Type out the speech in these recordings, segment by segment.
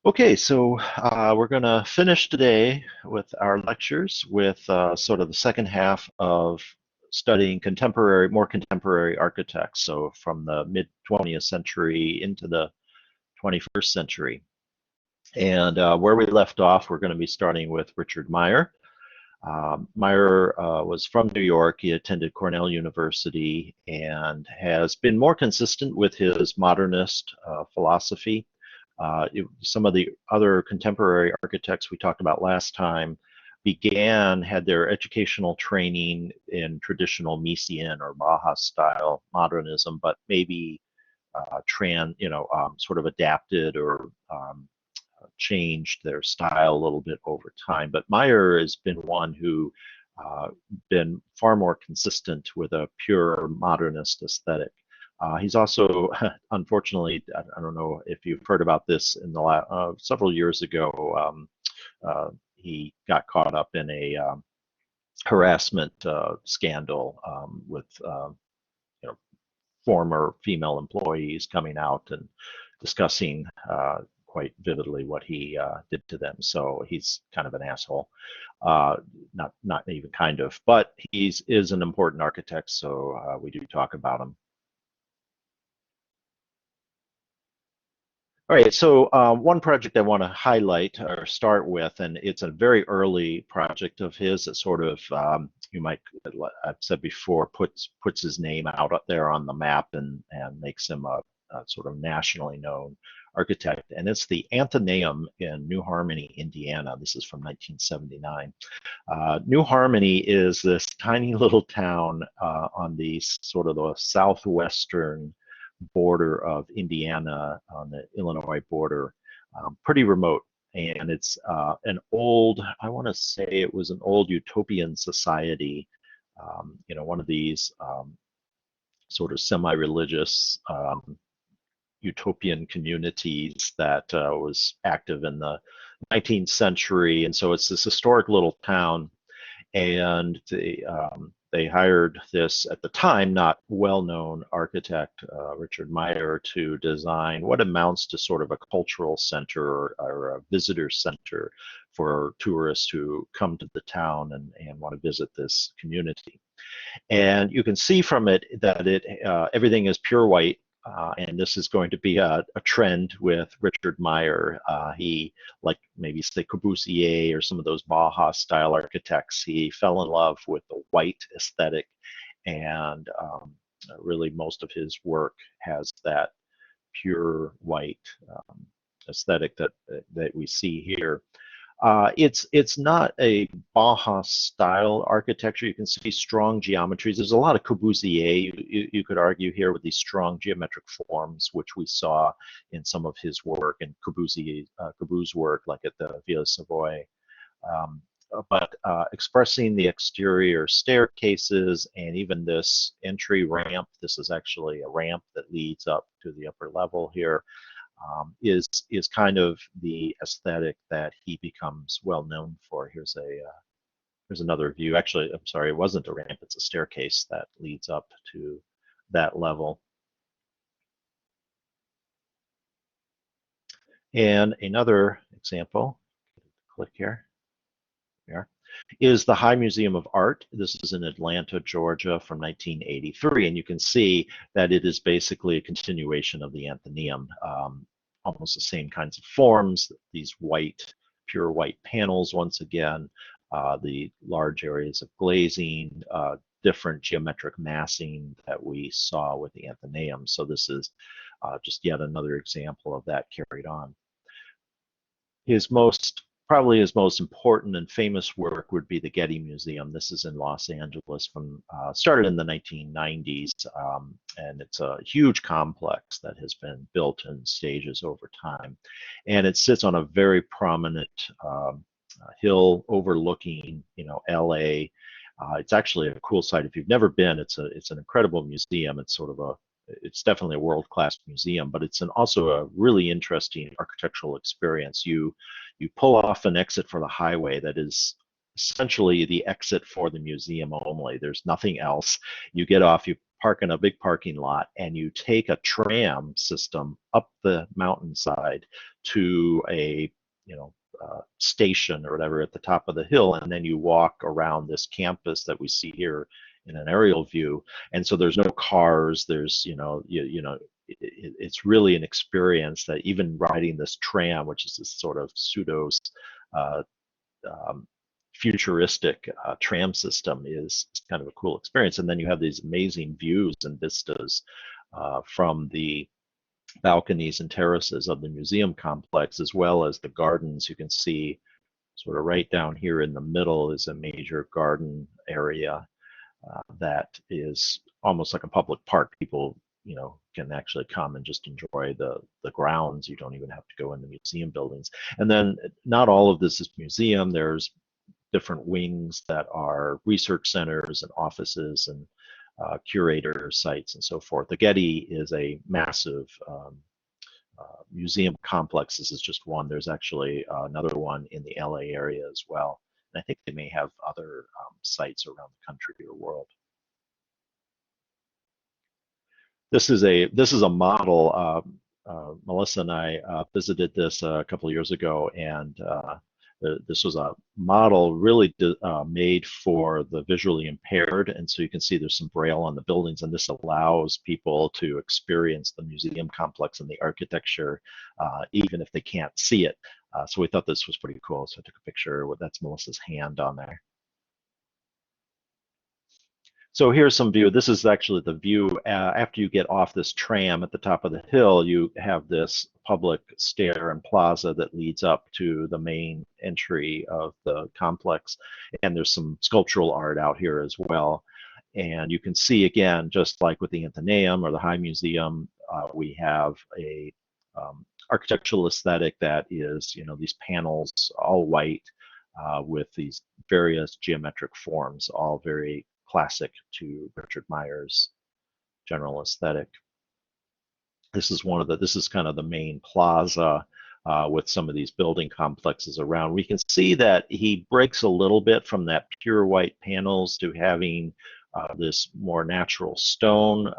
Okay, so we're going to finish today with our lectures with sort of the second half of studying more contemporary architects, so from the mid 20th century into the 21st century. And where we left off, we're going to be starting with Richard Meyer. Meyer was from New York. He attended Cornell University and has been more consistent with his modernist philosophy. Some of the other contemporary architects we talked about last time had their educational training in traditional Miesian or Baja style modernism, but maybe sort of adapted or changed their style a little bit over time. But Meyer has been one who been far more consistent with a pure modernist aesthetic. He's also, unfortunately, I don't know if you've heard about this in the several years ago, he got caught up in a harassment scandal with former female employees coming out and discussing quite vividly what he did to them. So he's kind of an asshole. Not even kind of, but is an important architect, so we do talk about him. All right, so one project I want to highlight or start with, and it's a very early project of his that sort of, I've said before, puts his name out up there on the map and makes him a sort of nationally known architect, and it's the Athenaeum in New Harmony, Indiana. This is from 1979. New Harmony is this tiny little town on the sort of the southwestern border of Indiana on the Illinois border, pretty remote. And it's I want to say it was an old utopian society, one of these sort of semi-religious utopian communities that was active in the 19th century. And so it's this historic little town, and they hired this, at the time, not well-known architect, Richard Meyer, to design what amounts to sort of a cultural center or a visitor center for tourists who come to the town and want to visit this community. And you can see from it that everything is pure white. And this is going to be a trend with Richard Meyer. He, like maybe say Corbusier or some of those Baja style architects, he fell in love with the white aesthetic, and really most of his work has that pure white aesthetic that we see here. It's not a Baja style architecture. You can see strong geometries. There's a lot of Corbusier, you could argue, here, with these strong geometric forms, which we saw in some of his work and Corbusier's work, like at the Villa Savoy. But expressing the exterior staircases and even this entry ramp, this is actually a ramp that leads up to the upper level here. Is kind of the aesthetic that he becomes well known for. Here's another view. Actually, I'm sorry, it wasn't a ramp, it's a staircase that leads up to that level. And another example, click here, is the High Museum of Art. This is in Atlanta, Georgia from 1983, and you can see that it is basically a continuation of the Athenaeum. Almost the same kinds of forms, these pure white panels once again, the large areas of glazing, different geometric massing that we saw with the Athenaeum. So this is just yet another example of that carried on. Probably his most important and famous work would be the Getty Museum. This is in Los Angeles, started in the 1990s, and it's a huge complex that has been built in stages over time. And it sits on a very prominent hill overlooking, LA. It's actually a cool site. If you've never been, it's an incredible museum. It's definitely a world-class museum, but it's also a really interesting architectural experience. You pull off an exit for the highway that is essentially the exit for the museum only. There's nothing else. You get off, you park in a big parking lot, and you take a tram system up the mountainside to a, station or whatever at the top of the hill, and then you walk around this campus that we see here in an aerial view. And so there's no cars. There's, it's really an experience that even riding this tram, which is this sort of pseudo uh, um, futuristic tram system, is kind of a cool experience. And then you have these amazing views and vistas from the balconies and terraces of the museum complex, as well as the gardens. You can see sort of right down here in the middle is a major garden area that is almost like a public park. People, can actually come and just enjoy the grounds. You don't even have to go in the museum buildings. And then not all of this is museum. There's different wings that are research centers and offices and curator sites and so forth. The Getty is a massive museum complex. This is just one. There's actually another one in the LA area as well. And I think they may have other sites around the country or world. This is a model. Melissa and I visited this a couple of years ago, and this was a model really made for the visually impaired, and so you can see there's some braille on the buildings, and this allows people to experience the museum complex and the architecture even if they can't see it. So we thought this was pretty cool, so I took a picture. That's Melissa's hand on there. So here's some view. This is actually the view after you get off this tram at the top of the hill. You have this public stair and plaza that leads up to the main entry of the complex. And there's some sculptural art out here as well. And you can see, again, just like with the Athenaeum or the High Museum, we have a architectural aesthetic that is, these panels all white with these various geometric forms, all very classic to Richard Meyer's general aesthetic. This is this is kind of the main plaza with some of these building complexes around. We can see that he breaks a little bit from that pure white panels to having this more natural stone,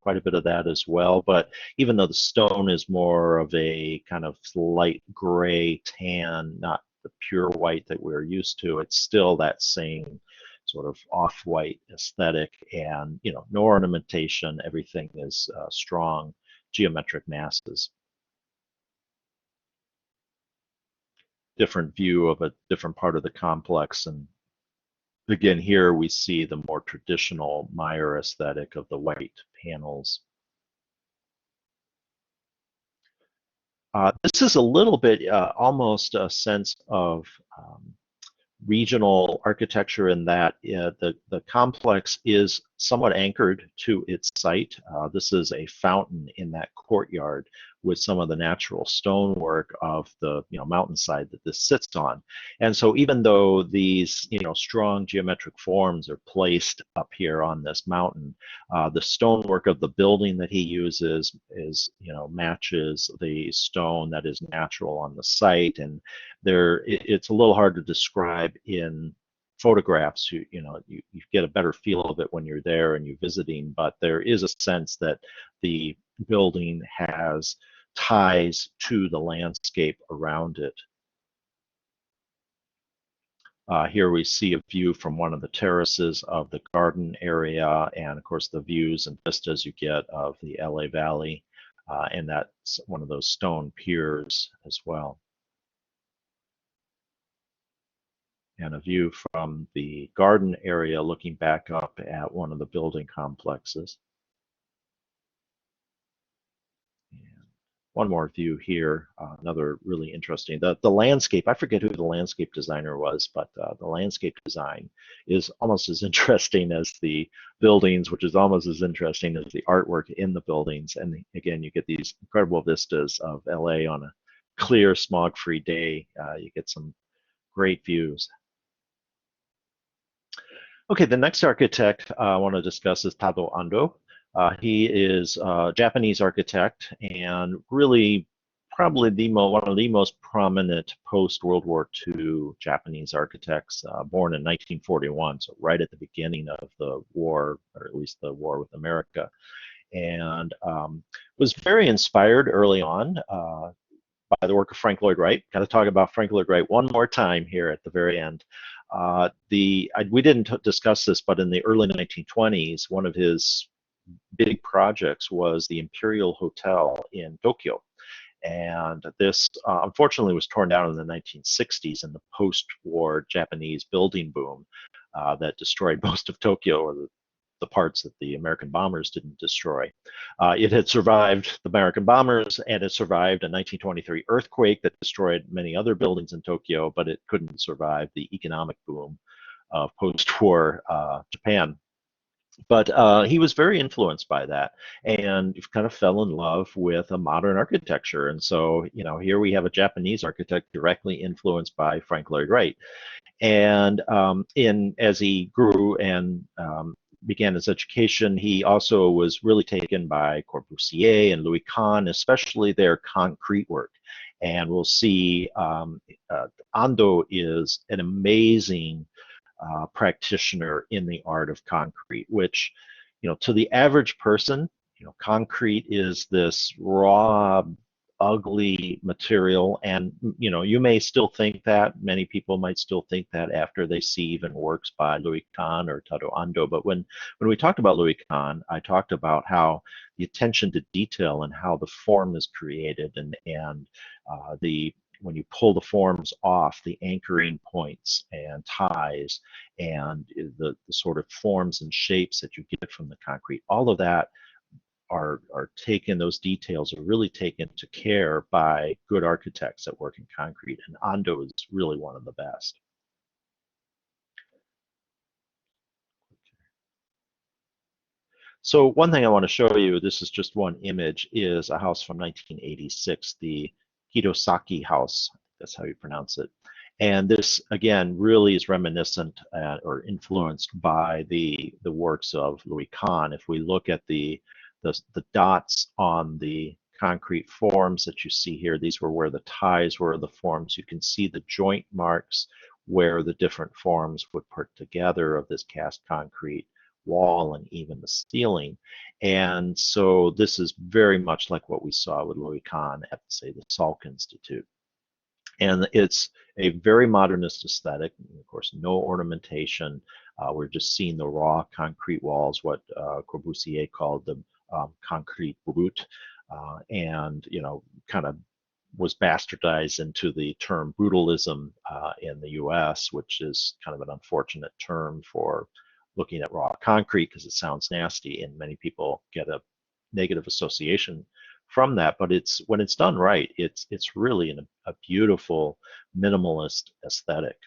quite a bit of that as well. But even though the stone is more of a kind of light gray tan, not the pure white that we're used to, it's still that same sort of off-white aesthetic, and no ornamentation. Everything is strong geometric masses. Different view of a different part of the complex, and again here we see the more traditional Meyer aesthetic of the white panels. This is a little bit almost a sense of regional architecture in that the complex is somewhat anchored to its site. This is a fountain in that courtyard with some of the natural stonework of the mountainside that this sits on. And so even though these strong geometric forms are placed up here on this mountain, the stonework of the building that he uses is matches the stone that is natural on the site. And it's a little hard to describe in photographs. You get a better feel of it when you're there and you're visiting, but there is a sense that the building has ties to the landscape around it. Here we see a view from one of the terraces of the garden area, and of course the views and vistas you get of the LA Valley, and that's one of those stone piers as well. And a view from the garden area looking back up at one of the building complexes. And one more view here, another really interesting, the landscape. I forget who the landscape designer was, but the landscape design is almost as interesting as the buildings, which is almost as interesting as the artwork in the buildings. And again, you get these incredible vistas of LA on a clear, smog-free day. You get some great views. Okay, the next architect I want to discuss is Tado Ando. He is a Japanese architect and really probably one of the most prominent post-World War II Japanese architects, born in 1941, so right at the beginning of the war, or at least the war with America, and was very inspired early on by the work of Frank Lloyd Wright. Got to talk about Frank Lloyd Wright one more time here at the very end. We didn't discuss this, but in the early 1920s, one of his big projects was the Imperial Hotel in Tokyo. And this, unfortunately, was torn down in the 1960s in the post-war Japanese building boom that destroyed most of Tokyo, or the parts that the American bombers didn't destroy. It had survived the American bombers, and it survived a 1923 earthquake that destroyed many other buildings in Tokyo, but it couldn't survive the economic boom of post-war Japan. But he was very influenced by that, and kind of fell in love with a modern architecture. And so, here we have a Japanese architect directly influenced by Frank Lloyd Wright. And as he grew and began his education, he also was really taken by Corbusier and Louis Kahn, especially their concrete work. And we'll see Ando is an amazing practitioner in the art of concrete, which, to the average person, concrete is this raw, ugly material, and you may still think that. Many people might still think that after they see even works by Louis Kahn or Tado Ando. But when we talked about Louis Kahn, I talked about how the attention to detail and how the form is created, and when you pull the forms off, the anchoring points and ties and the sort of forms and shapes that you get from the concrete, all of that are taken, those details are really taken to care by good architects that work in concrete, and Ando is really one of the best. So one thing I want to show you, this is just one image, is a house from 1986, the Hidosaki House, that's how you pronounce it. And this, again, really is reminiscent or influenced by the works of Louis Kahn. If we look at the dots on the concrete forms that you see here, these were where the ties were, the forms. You can see the joint marks where the different forms would put together of this cast concrete wall and even the ceiling. And so this is very much like what we saw with Louis Kahn at, say, the Salk Institute. And it's a very modernist aesthetic, of course, no ornamentation. We're just seeing the raw concrete walls, what Corbusier called the concrete brut, and kind of was bastardized into the term brutalism in the US, which is kind of an unfortunate term for looking at raw concrete because it sounds nasty, and many people get a negative association from that. But when it's done right, it's really a beautiful minimalist aesthetic.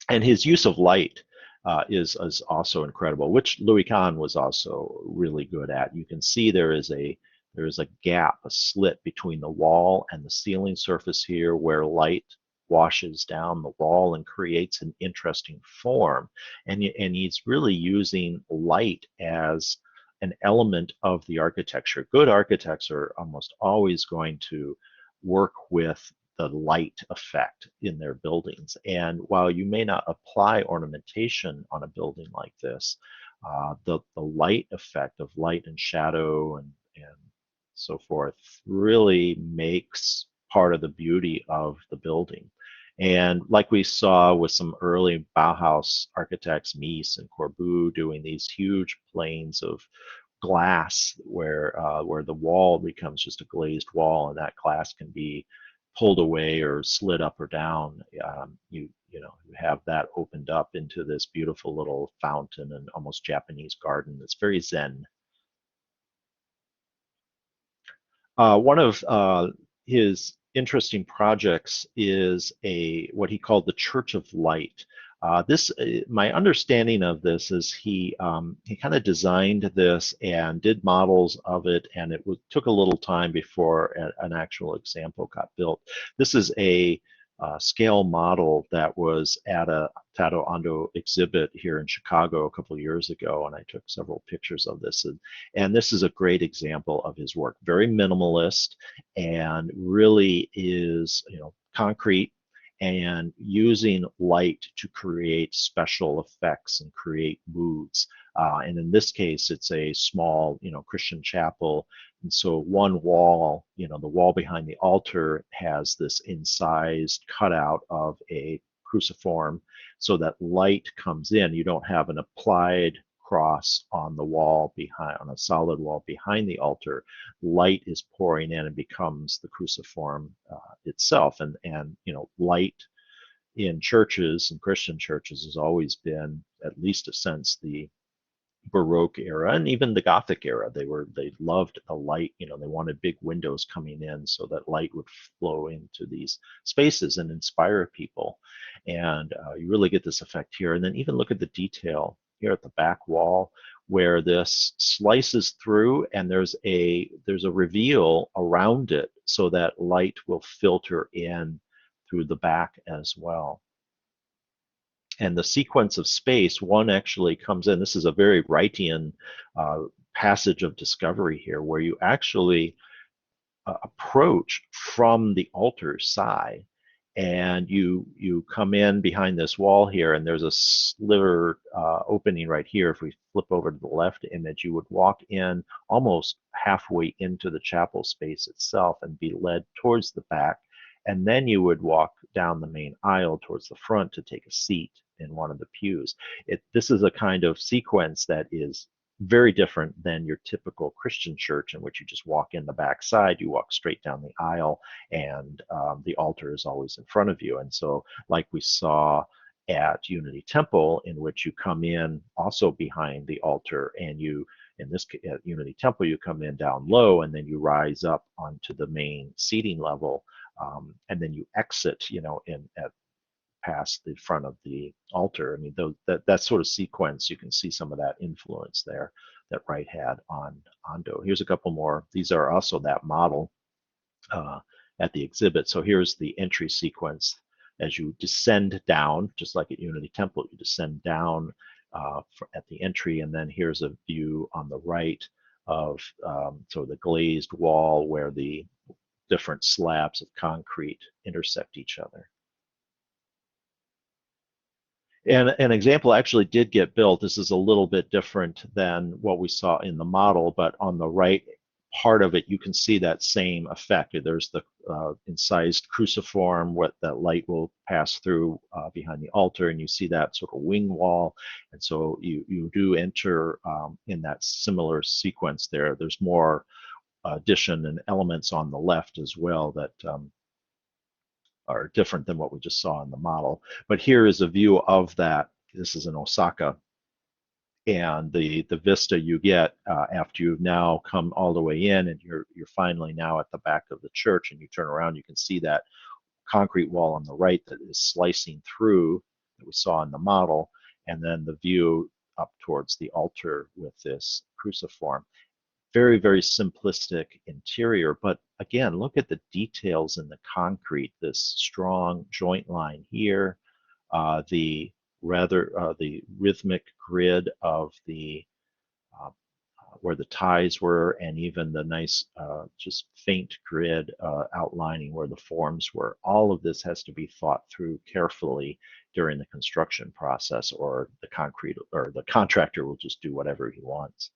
And his use of light is also incredible, which Louis Kahn was also really good at. You can see there is a gap, a slit between the wall and the ceiling surface here, where light washes down the wall and creates an interesting form. And he's really using light as an element of the architecture. Good architects are almost always going to work with the light effect in their buildings. And while you may not apply ornamentation on a building like this, the light effect of light and shadow and so forth really makes part of the beauty of the building. And like we saw with some early Bauhaus architects, Mies and Corbu, doing these huge planes of glass where the wall becomes just a glazed wall, and that glass can be pulled away or slid up or down. You have that opened up into this beautiful little fountain and almost Japanese garden that's very zen. One of his interesting projects is what he called the Church of Light. My understanding of this is he kind of designed this and did models of it, and it took a little time before an actual example got built. This is a scale model that was at a Tado Ando exhibit here in Chicago a couple of years ago, and I took several pictures of this. And this is a great example of his work. Very minimalist, and really is, concrete, and using light to create special effects and create moods. And in this case, it's a small, Christian chapel. And so one wall, the wall behind the altar has this incised cutout of a cruciform so that light comes in. You don't have an applied cross on the wall behind, on a solid wall behind the altar. Light is pouring in and becomes the cruciform itself. And light in churches and Christian churches has always been, at least since the Baroque era and even the Gothic era. They loved the light. They wanted big windows coming in so that light would flow into these spaces and inspire people. And you really get this effect here. And then even look at the detail here at the back wall, where this slices through, and there's a reveal around it so that light will filter in through the back as well. And the sequence of space, one actually comes in. This is a very Wrightian passage of discovery here, where you actually approach from the altar side, and you come in behind this wall here, and there's a sliver opening right here. If we flip over to the left image, you would walk in almost halfway into the chapel space itself and be led towards the back. And then you would walk down the main aisle towards the front to take a seat in one of the pews. This is a kind of sequence that is very different than your typical Christian church, in which you just walk in the back side, you walk straight down the aisle, and the altar is always in front of you. And so, like we saw at Unity Temple, in which you come in also behind the altar, and in this at Unity Temple, you come in down low, and then you rise up onto the main seating level. And then you exit, past the front of the altar. I mean, that sort of sequence, you can see some of that influence there that Wright had on Ando. Here's a couple more. These are also that model at the exhibit. So here's the entry sequence. As you descend down, just like at Unity Temple, you descend down at the entry, and then here's a view on the right of sort of the glazed wall where the different slabs of concrete intersect each other. And an example actually did get built. This is a little bit different than what we saw in the model, but on the right part of it, you can see that same effect. There's the incised cruciform, what that light will pass through behind the altar, and you see that sort of wing wall. And so you do enter in that similar sequence there. There's more addition and elements on the left as well that are different than what we just saw in the model. But here is a view of that. This is in Osaka, and the vista you get after you've now come all the way in, and you're finally now at the back of the church, and you turn around, you can see that concrete wall on the right that is slicing through that we saw in the model, and then the view up towards the altar with this cruciform. Very, very simplistic interior, but again, look at the details in the concrete, this strong joint line here, the rhythmic grid of the where the ties were, and even the nice just faint grid outlining where the forms were. All of this has to be thought through carefully during the construction process, or the contractor will just do whatever he wants.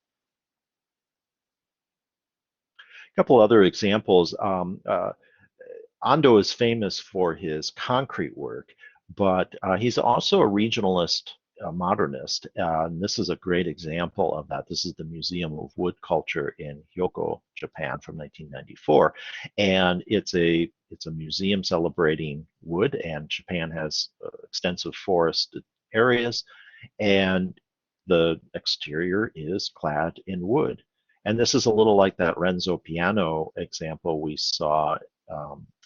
A couple other examples. Ando is famous for his concrete work, but he's also a regionalist modernist. And this is a great example of that. This is the Museum of Wood Culture in Hyoko, Japan, from 1994. And it's a museum celebrating wood, and Japan has extensive forested areas, and the exterior is clad in wood. And this is a little like that Renzo piano example we saw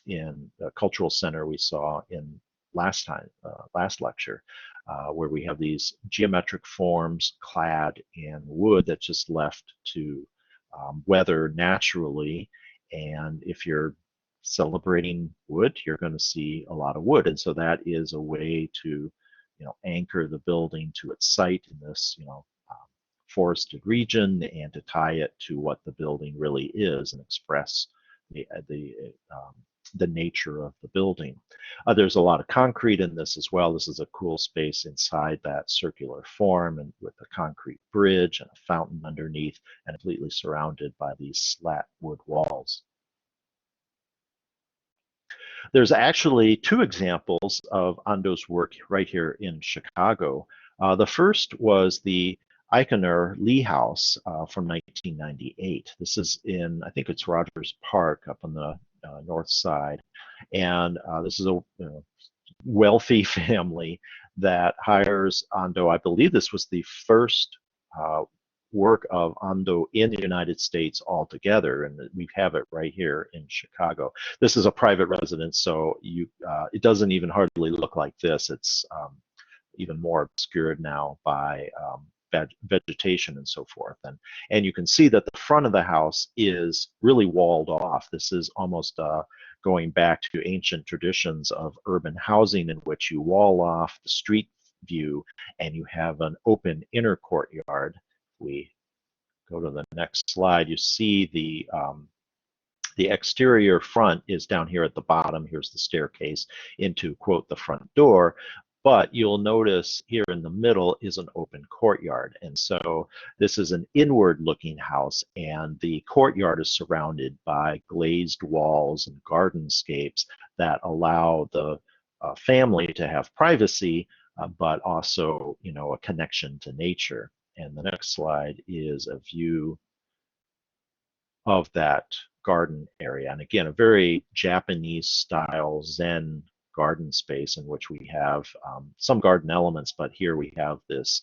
in the cultural center we saw in last lecture, where we have these geometric forms clad in wood that's just left to weather naturally. And if you're celebrating wood, you're going to see a lot of wood. And so that is a way to, anchor the building to its site in this, forested region, and to tie it to what the building really is and express the nature of the building. There's a lot of concrete in this as well. This is a cool space inside that circular form, and with a concrete bridge and a fountain underneath, and completely surrounded by these slat wood walls. There's actually two examples of Ando's work right here in Chicago. The first was the Eichener Lee House from 1998. This is in, I think it's Rogers Park up on the north side. And this is a wealthy family that hires Ando. I believe this was the first work of Ando in the United States altogether, and we have it right here in Chicago. This is a private residence, so it doesn't even hardly look like this. It's even more obscured now by vegetation and so forth. And you can see that the front of the house is really walled off. This is almost going back to ancient traditions of urban housing in which you wall off the street view and you have an open inner courtyard. We go to the next slide, you see the exterior front is down here at the bottom. Here's the staircase into, quote, the front door. But you'll notice here in the middle is an open courtyard. And so this is an inward looking house, and the courtyard is surrounded by glazed walls and gardenscapes that allow the family to have privacy, but also, a connection to nature. And the next slide is a view of that garden area. And again, a very Japanese style Zen garden space in which we have some garden elements, but here we have this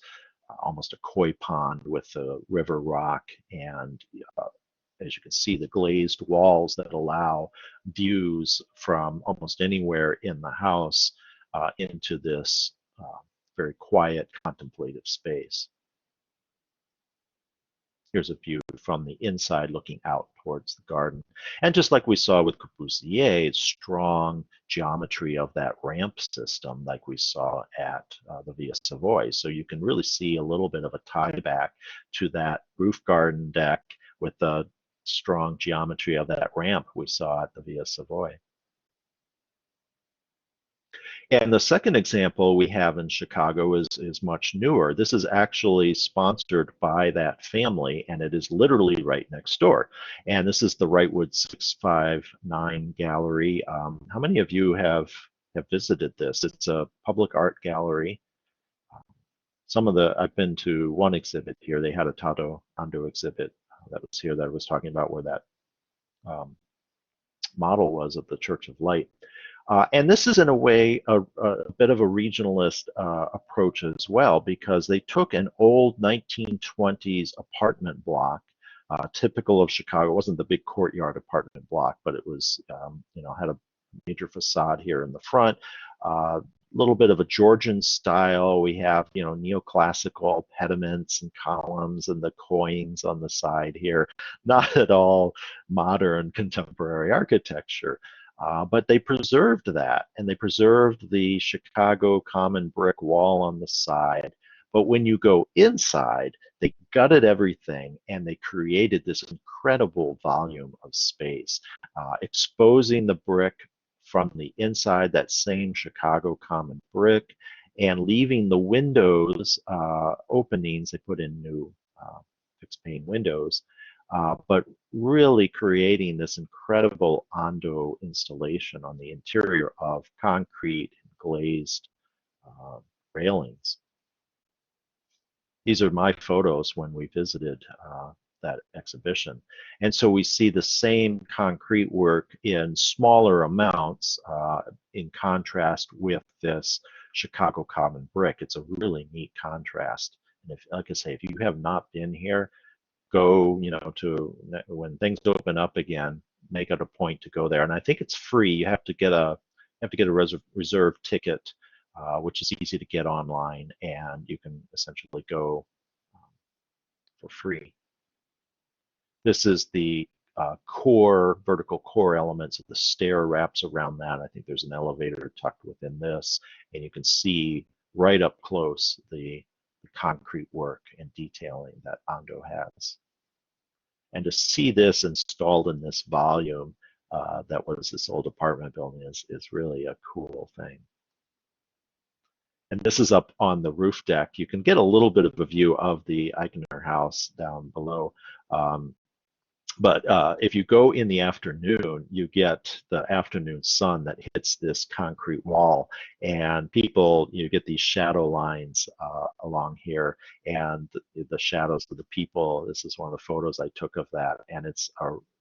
almost a koi pond with a river rock, and as you can see, the glazed walls that allow views from almost anywhere in the house into this very quiet contemplative space. Here's a view from the inside looking out towards the garden. And just like we saw with Corbusier's strong geometry of that ramp system like we saw at the Villa Savoy. So you can really see a little bit of a tie back to that roof garden deck with the strong geometry of that ramp we saw at the Villa Savoy. And the second example we have in Chicago is much newer. This is actually sponsored by that family, and it is literally right next door. And this is the Wrightwood 659 Gallery. How many of you have visited this? It's a public art gallery. I've been to one exhibit here. They had a Tado Ando exhibit that was here that I was talking about, where that model was of the Church of Light. And this is in a way a bit of a regionalist approach as well, because they took an old 1920s apartment block, typical of Chicago. It wasn't the big courtyard apartment block, but it was, had a major facade here in the front. Little bit of a Georgian style. We have, neoclassical pediments and columns and the coins on the side here. Not at all modern contemporary architecture. But they preserved that, and they preserved the Chicago common brick wall on the side. But when you go inside, they gutted everything, and they created this incredible volume of space, exposing the brick from the inside, that same Chicago common brick, and leaving the windows openings. They put in new fixed pane windows. But really creating this incredible Ando installation on the interior of concrete and glazed railings. These are my photos when we visited that exhibition. And so we see the same concrete work in smaller amounts in contrast with this Chicago common brick. It's a really neat contrast. And like I say, if you have not been here, go, to when things open up again, make it a point to go there. And I think it's free. You have to get a reserved ticket, which is easy to get online, and you can essentially go for free. This is the core, vertical core elements of the stair wraps around that. I think there's an elevator tucked within this, and you can see right up close the concrete work and detailing that Ando has. And to see this installed in this volume that was this old apartment building is really a cool thing. And this is up on the roof deck. You can get a little bit of a view of the Eichner house down below. But if you go in the afternoon, you get the afternoon sun that hits this concrete wall, and you get these shadow lines along here, and the shadows of the people. This is one of the photos I took of that, and it's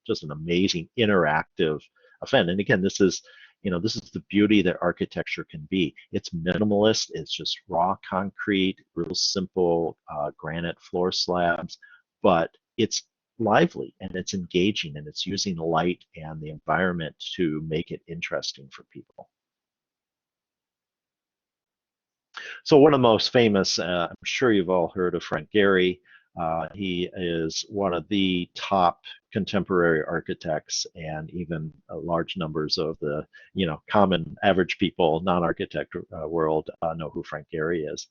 just an amazing interactive event. And again, this is the beauty that architecture can be. It's minimalist. It's just raw concrete, real simple granite floor slabs, but it's lively and it's engaging, and it's using light and the environment to make it interesting for people. So one of the most famous, I'm sure you've all heard of Frank Gehry. He is one of the top contemporary architects, and even large numbers of the common average people, non-architect world know who Frank Gehry is.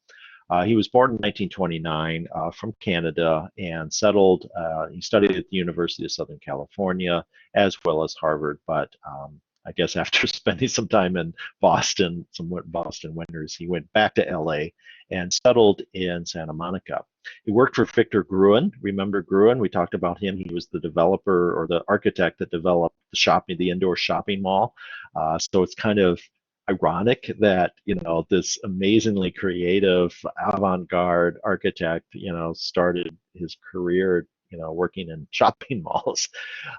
He was born in 1929 from Canada and settled. He studied at the University of Southern California as well as Harvard, but I guess after spending some time in Boston, some Boston winters, he went back to LA and settled in Santa Monica. He worked for Victor Gruen. Remember Gruen? We talked about him. He was the developer or the architect that developed the indoor shopping mall. So it's kind of ironic that this amazingly creative avant-garde architect started his career working in shopping malls,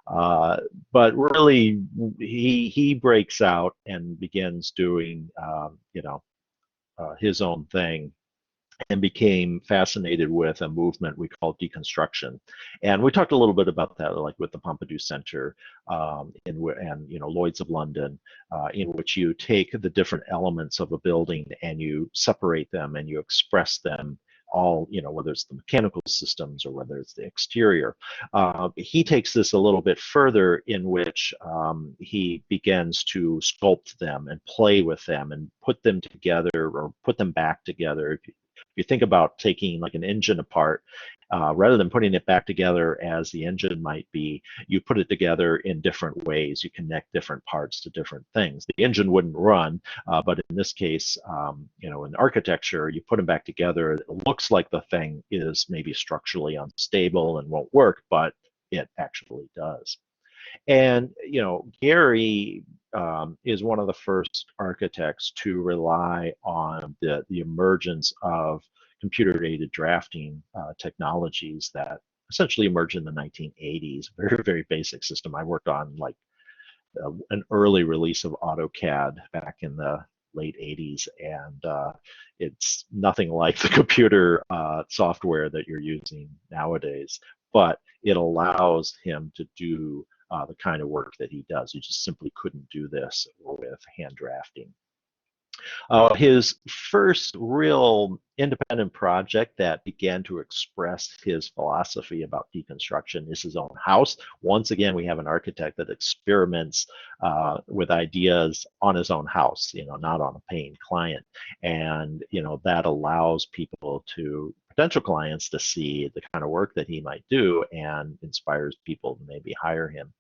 but really he breaks out and begins doing his own thing, and became fascinated with a movement we call deconstruction. And we talked a little bit about that, like with the Pompidou Center and Lloyd's of London, in which you take the different elements of a building and you separate them and you express them all, whether it's the mechanical systems or whether it's the exterior. He takes this a little bit further, in which he begins to sculpt them and play with them and put them together or put them back together. If you think about taking like an engine apart, rather than putting it back together as the engine might be, you put it together in different ways. You connect different parts to different things. The engine wouldn't run, but in this case, in architecture, you put them back together. It looks like the thing is maybe structurally unstable and won't work, but it actually does. And Gehry is one of the first architects to rely on the emergence of computer-aided drafting technologies that essentially emerged in the 1980s. Very, very basic system. I worked on like an early release of AutoCAD back in the late 80s, and it's nothing like the computer software that you're using nowadays, but it allows him to do the kind of work that he does. You just simply couldn't do this with hand drafting. His first real independent project that began to express his philosophy about deconstruction is his own house. Once again, we have an architect that experiments with ideas on his own house, not on a paying client. And, that allows potential clients to see the kind of work that he might do and inspires people to maybe hire him.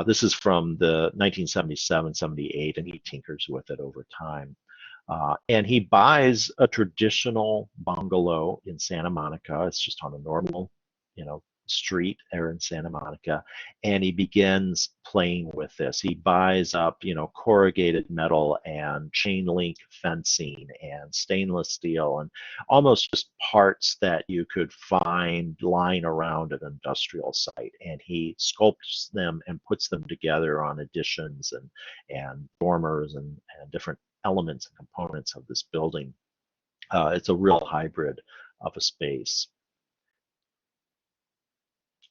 This is from the 1977, 78, and he tinkers with it over time. And he buys a traditional bungalow in Santa Monica. It's just on a normal, street there in Santa Monica, and he begins playing with this. He buys up, corrugated metal and chain link fencing and stainless steel and almost just parts that you could find lying around an industrial site. And he sculpts them and puts them together on additions and dormers and different elements and components of this building. It's a real hybrid of a space.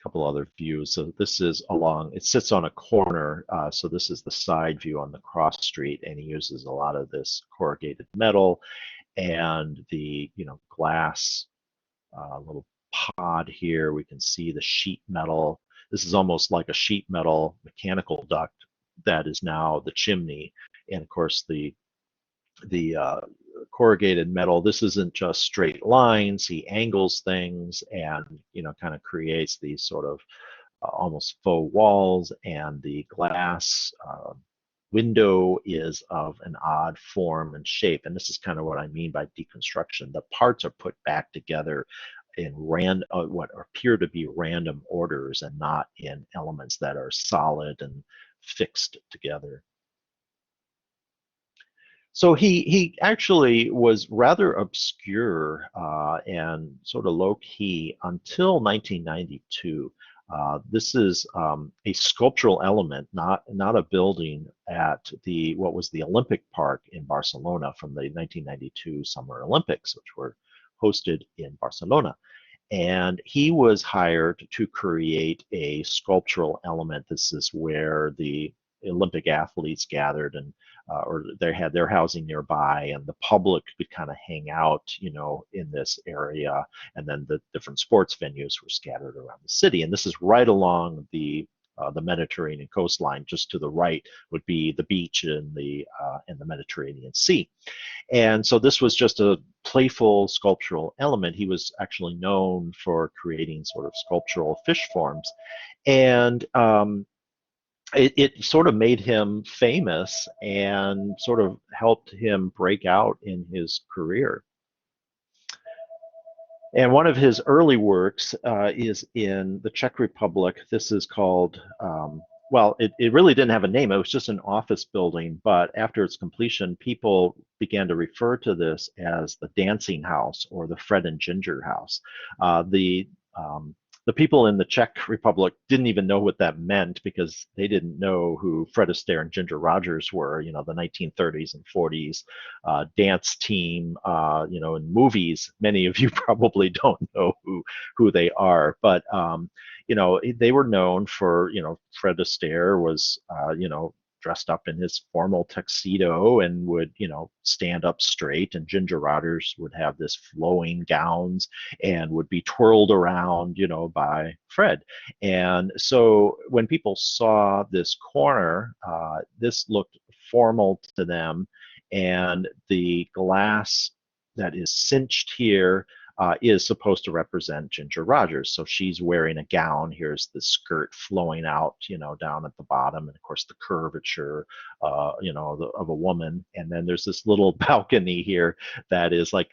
Couple other views. So this is it sits on a corner. So this is the side view on the cross street, and he uses a lot of this corrugated metal and the glass little pod here. We can see the sheet metal this is almost like a sheet metal mechanical duct that is now the chimney. And of course, the corrugated metal, this isn't just straight lines. He angles things and, kind of creates these sort of almost faux walls, and the glass window is of an odd form and shape. And this is kind of what I mean by deconstruction. The parts are put back together in what appear to be random orders, and not in elements that are solid and fixed together. So he actually was rather obscure and sort of low key until 1992. This is a sculptural element, not a building, at what was the Olympic Park in Barcelona from the 1992 Summer Olympics, which were hosted in Barcelona. And he was hired to create a sculptural element. This is where the Olympic athletes gathered, and or they had their housing nearby, and the public could kind of hang out, in this area. And then the different sports venues were scattered around the city. And this is right along the Mediterranean coastline. Just to the right would be the beach in the Mediterranean Sea. And so this was just a playful sculptural element. He was actually known for creating sort of sculptural fish forms. And it sort of made him famous and sort of helped him break out in his career. And one of his early works is in the Czech Republic. This is called, well, it really didn't have a name. It was just an office building. But after its completion, people began to refer to this as the Dancing House, or the Fred and Ginger House. The people in the Czech Republic didn't even know what that meant, because they didn't know who Fred Astaire and Ginger Rogers were, the 1930s and 40s dance team, in movies. Many of you probably don't know who they are, but, they were known for, Fred Astaire was, dressed up in his formal tuxedo and would, stand up straight, and Ginger Rogers would have this flowing gowns and would be twirled around, by Fred. And so when people saw this corner, this looked formal to them, and the glass that is cinched here is supposed to represent Ginger Rogers. So she's wearing a gown. Here's the skirt flowing out, down at the bottom, and of course the curvature, of a woman. And then there's this little balcony here that is like,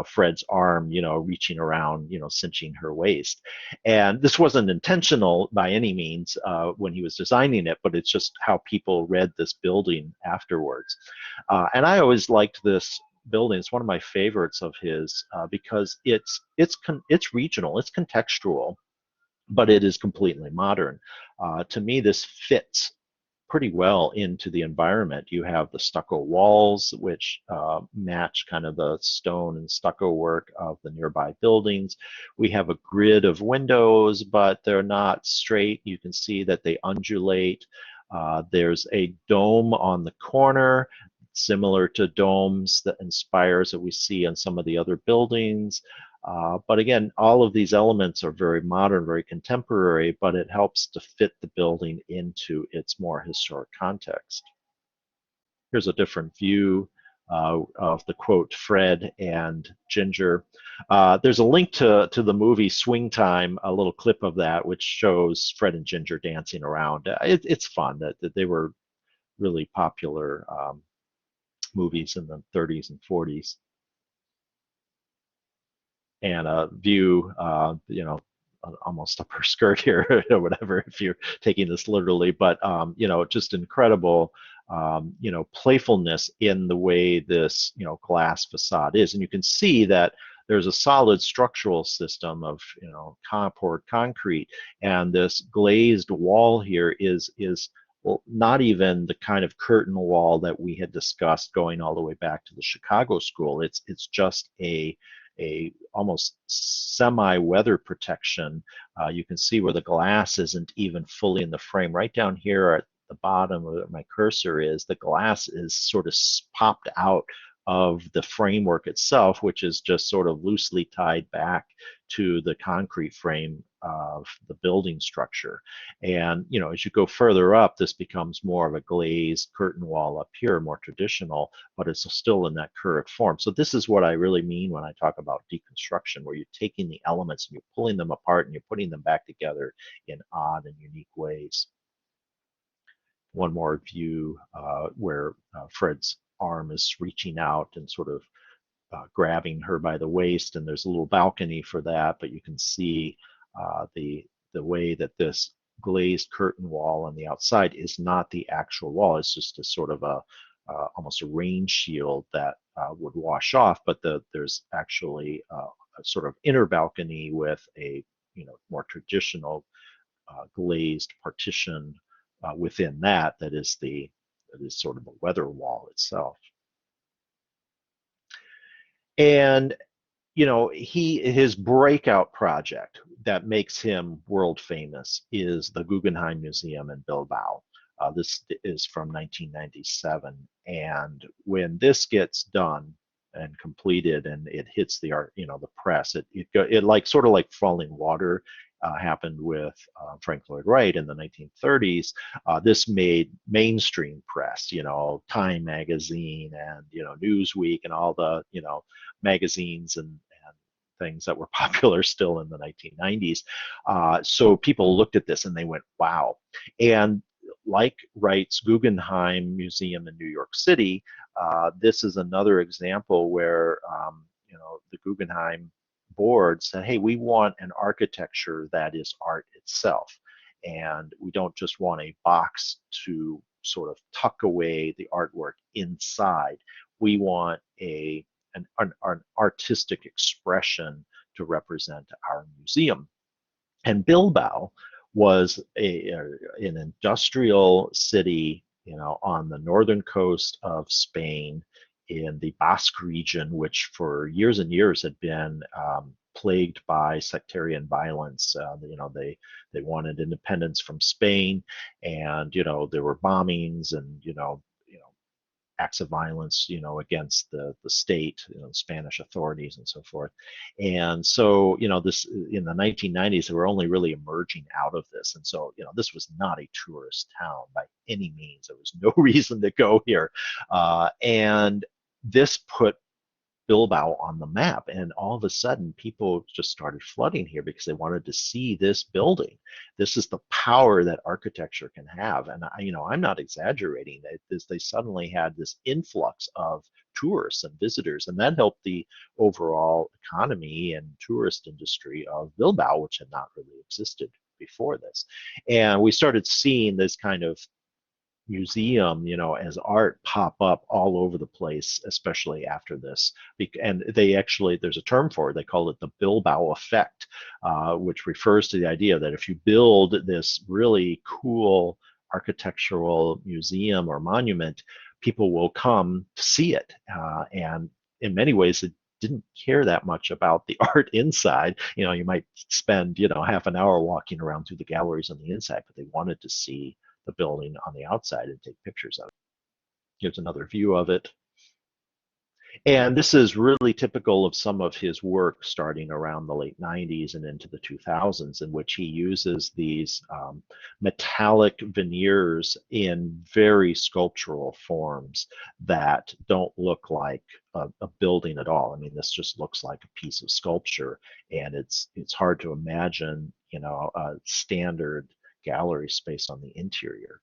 Fred's arm, reaching around, cinching her waist. And this wasn't intentional by any means when he was designing it, but it's just how people read this building afterwards. And I always liked this building. It's one of my favorites of his because it's regional, it's contextual, but it is completely modern. To me, this fits pretty well into the environment. You have the stucco walls, which match kind of the stone and stucco work of the nearby buildings. We have a grid of windows, but they're not straight. You can see that they undulate. There's a dome on the corner, similar to domes and spires that we see on some of the other buildings. But again, all of these elements are very modern, very contemporary, but it helps to fit the building into its more historic context. Here's a different view of the quote Fred and Ginger. There's a link to the movie Swing Time, a little clip of that, which shows Fred and Ginger dancing around. It's fun. That they were really popular movies in the 30s and 40s. And a view, almost up her skirt here, or whatever, if you're taking this literally, but, just incredible, playfulness in the way this, glass facade is. And you can see that there's a solid structural system of, poured concrete, and this glazed wall here is well, not even the kind of curtain wall that we had discussed going all the way back to the Chicago school. It's just a almost semi-weather protection. You can see where the glass isn't even fully in the frame. Right down here at the bottom where my cursor is, the glass is sort of popped out of the framework itself, which is just sort of loosely tied back to the concrete frame of the building structure. And as you go further up, this becomes more of a glazed curtain wall up here, more traditional, but it's still in that curved form. So this is what I really mean when I talk about deconstruction, where you're taking the elements and you're pulling them apart and you're putting them back together in odd and unique ways. One more view where Fred's arm is reaching out and sort of grabbing her by the waist, and there's a little balcony for that, but you can see the way that this glazed curtain wall on the outside is not the actual wall. It's just a sort of a almost a rain shield that would wash off, but there's actually a sort of inner balcony with a more traditional glazed partition within that is sort of a weather wall itself. And his breakout project that makes him world famous is the Guggenheim Museum in Bilbao. This is from 1997, and when this gets done and completed and it hits the art, the press, it like sort of like Falling Water happened with Frank Lloyd Wright in the 1930s. This made mainstream press, Time magazine and Newsweek and all the magazines and things that were popular still in the 1990s. So people looked at this and they went, wow. And like Wright's Guggenheim Museum in New York City, this is another example where the Guggenheim board said, hey, we want an architecture that is art itself. And we don't just want a box to sort of tuck away the artwork inside. We want an artistic expression to represent our museum. And Bilbao was an industrial city, on the northern coast of Spain in the Basque region, which for years and years had been plagued by sectarian violence. They wanted independence from Spain, and there were bombings and acts of violence, against the state, Spanish authorities and so forth. And so, this in the 1990s, they were only really emerging out of this. And so, this was not a tourist town by any means. There was no reason to go here. And this put Bilbao on the map, and all of a sudden people just started flooding here because they wanted to see this building. This is the power that architecture can have, and I'm not exaggerating. They suddenly had this influx of tourists and visitors, and that helped the overall economy and tourist industry of Bilbao, which had not really existed before this. And we started seeing this kind of museum, as art pop up all over the place, especially after this. And there's a term for it. They call it the Bilbao effect, which refers to the idea that if you build this really cool architectural museum or monument, people will come to see it. And in many ways, it didn't care that much about the art inside. You might spend, half an hour walking around through the galleries on the inside, but they wanted to see the building on the outside and take pictures of it. Here's another view of it. And this is really typical of some of his work starting around the late 90s and into the 2000s, in which he uses these metallic veneers in very sculptural forms that don't look like a building at all. I mean, this just looks like a piece of sculpture, and it's hard to imagine, a standard gallery space on the interior.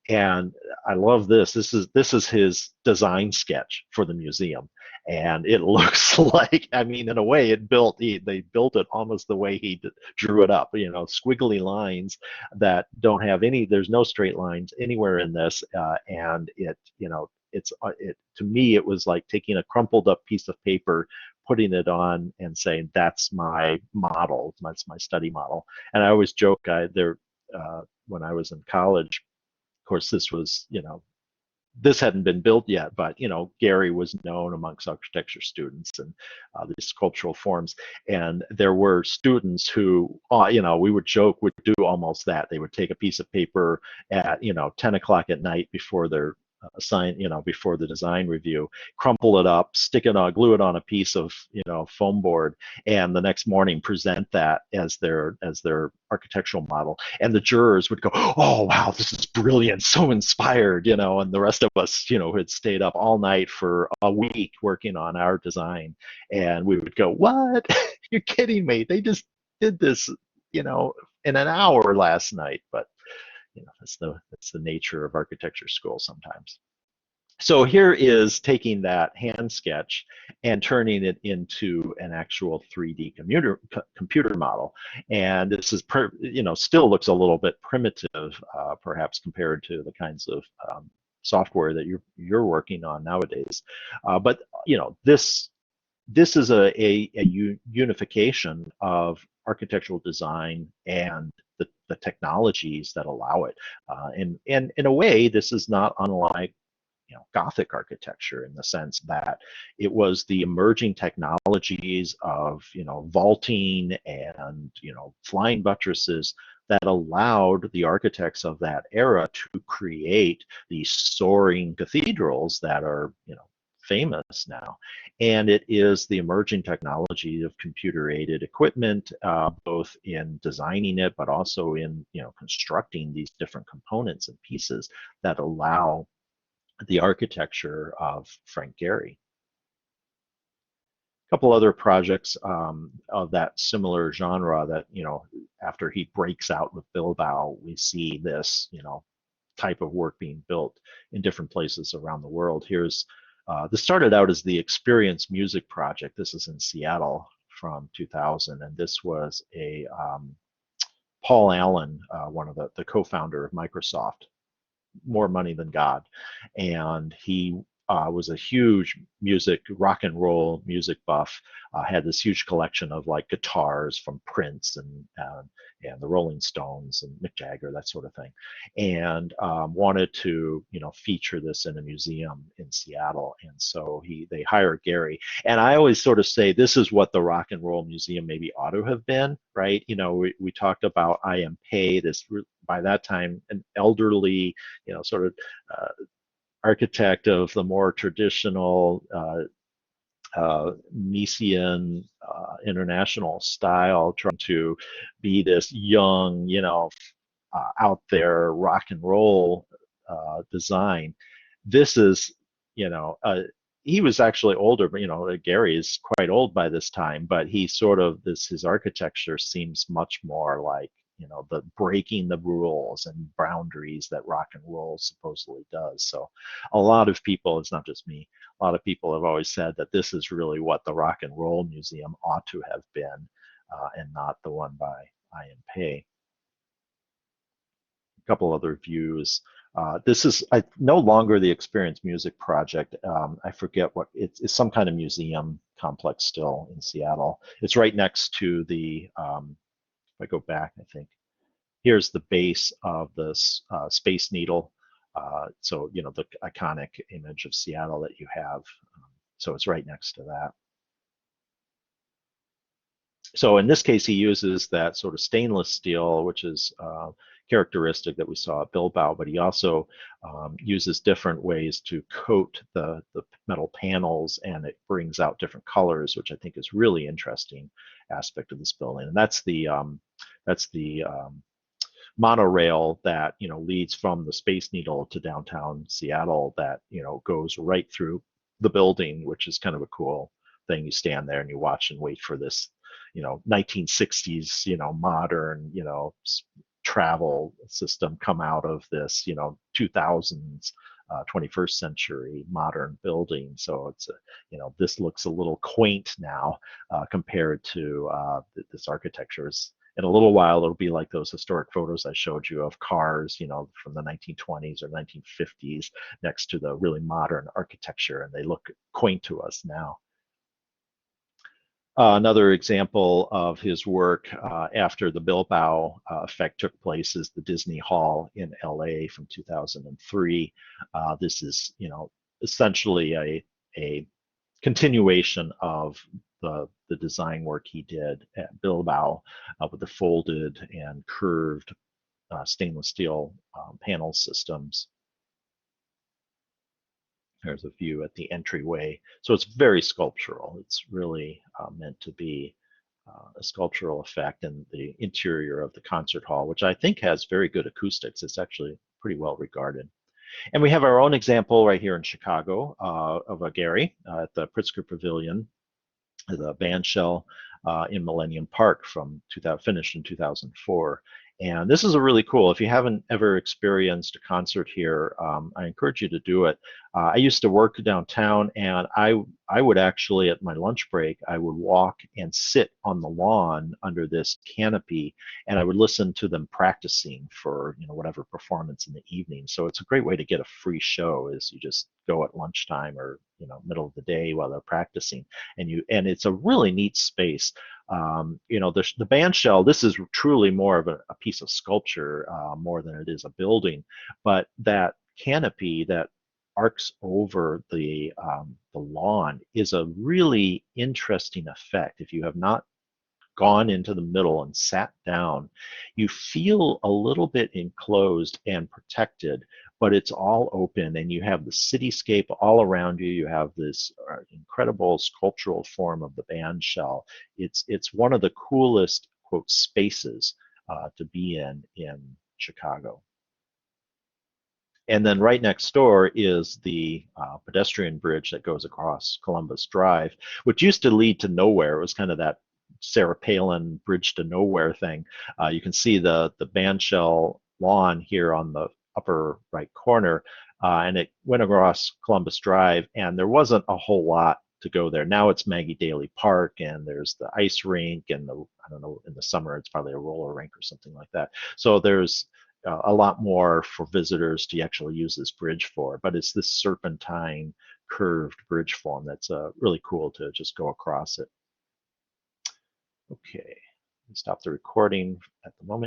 And I love this. This is his design sketch for the museum, and it looks like, I mean, in a way, they built it almost the way he drew it up. Squiggly lines that don't have any. There's no straight lines anywhere in this, and to me, it was like taking a crumpled up piece of paper, putting it on, and saying, "That's my model. That's my study model." And I always joke, when I was in college. Of course, this hadn't been built yet, but Gehry was known amongst architecture students and these sculptural forms. And there were students who, we would joke, would do almost that. They would take a piece of paper at 10 o'clock at night before their assign, before the design review, crumple it up, stick it on, glue it on a piece of, foam board, and the next morning present that as their architectural model. And the jurors would go, "Oh, wow, this is brilliant, so inspired," and the rest of us, had stayed up all night for a week working on our design. And we would go, "What? You're kidding me. They just did this, in an hour last night." But that's the nature of architecture school sometimes. So here is taking that hand sketch and turning it into an actual 3D computer model. And this is, still looks a little bit primitive, perhaps compared to the kinds of software that you're working on nowadays. But this is a unification of architectural design and the technologies that allow it. And in a way, this is not unlike Gothic architecture, in the sense that it was the emerging technologies of vaulting and flying buttresses that allowed the architects of that era to create these soaring cathedrals that are famous now. And it is the emerging technology of computer-aided equipment, both in designing it, but also in constructing these different components and pieces that allow the architecture of Frank Gehry. A couple other projects of that similar genre that, after he breaks out with Bilbao, we see this, type of work being built in different places around the world. This started out as the Experience Music Project. This is in Seattle from 2000, and this was a Paul Allen, one of the co-founder of Microsoft, more money than God, and he was a huge rock and roll music buff. Had this huge collection of like guitars from Prince and the Rolling Stones and Mick Jagger, that sort of thing, and wanted to feature this in a museum in Seattle. And so they hired Gehry. And I always sort of say this is what the Rock and Roll Museum maybe ought to have been, right? We talked about I.M. Pei, this by that time an elderly, sort of architect of the more traditional Miesian international style, trying to be this young, out there rock and roll design. This is, he was actually older, but Gehry is quite old by this time, but he sort of his architecture seems much more like the breaking the rules and boundaries that rock and roll supposedly does. So a lot of people, it's not just me, a lot of people have always said that this is really what the Rock and Roll Museum ought to have been, and not the one by I.M. Pei. A couple other views. This is no longer the Experience Music Project. I forget what it's some kind of museum complex still in Seattle. It's right next to the if I go back, I think here's the base of the Space Needle. So the iconic image of Seattle that you have. So it's right next to that. So in this case, he uses that sort of stainless steel, which is characteristic that we saw at Bilbao, but he also uses different ways to coat the metal panels, and it brings out different colors, which I think is really interesting aspect of this building. And that's the monorail that leads from the Space Needle to downtown Seattle, that goes right through the building, which is kind of a cool thing. You stand there and you watch and wait for this 1960s modern travel system come out of this 2000s 21st century modern building. So it's this looks a little quaint now compared to this architecture. In a little while, it'll be like those historic photos I showed you of cars, from the 1920s or 1950s next to the really modern architecture, and they look quaint to us now. Another example of his work after the Bilbao effect took place is the Disney Hall in LA from 2003. This is, essentially a continuation of the design work he did at Bilbao with the folded and curved stainless steel panel systems. There's a view at the entryway. So it's very sculptural. It's really meant to be a sculptural effect in the interior of the concert hall, which I think has very good acoustics. It's actually pretty well regarded. And we have our own example right here in Chicago of a Gehry at the Pritzker Pavilion, the Bandshell in Millennium Park from finished in 2004. And this is a really cool. If you haven't ever experienced a concert here, I encourage you to do it. I used to work downtown, and I would actually, at my lunch break, I would walk and sit on the lawn under this canopy, and I would listen to them practicing for whatever performance in the evening. So it's a great way to get a free show. Is you just go at lunchtime or middle of the day while they're practicing, and it's a really neat space. The Bandshell, this is truly more of a piece of sculpture more than it is a building, but that canopy that arcs over the lawn is a really interesting effect. If you have not gone into the middle and sat down, you feel a little bit enclosed and protected, but it's all open and you have the cityscape all around you. You have this incredible sculptural form of the Bandshell. It's one of the coolest, quote, spaces to be in Chicago. And then right next door is the pedestrian bridge that goes across Columbus Drive, which used to lead to nowhere. It was kind of that Sarah Palin bridge to nowhere thing. You can see the Bandshell lawn here on the upper right corner, and it went across Columbus Drive, and there wasn't a whole lot to go there. Now it's Maggie Daley Park, and there's the ice rink, and I don't know, in the summer it's probably a roller rink or something like that. So there's a lot more for visitors to actually use this bridge for, but it's this serpentine curved bridge form that's really cool to just go across it. Okay, stop the recording at the moment.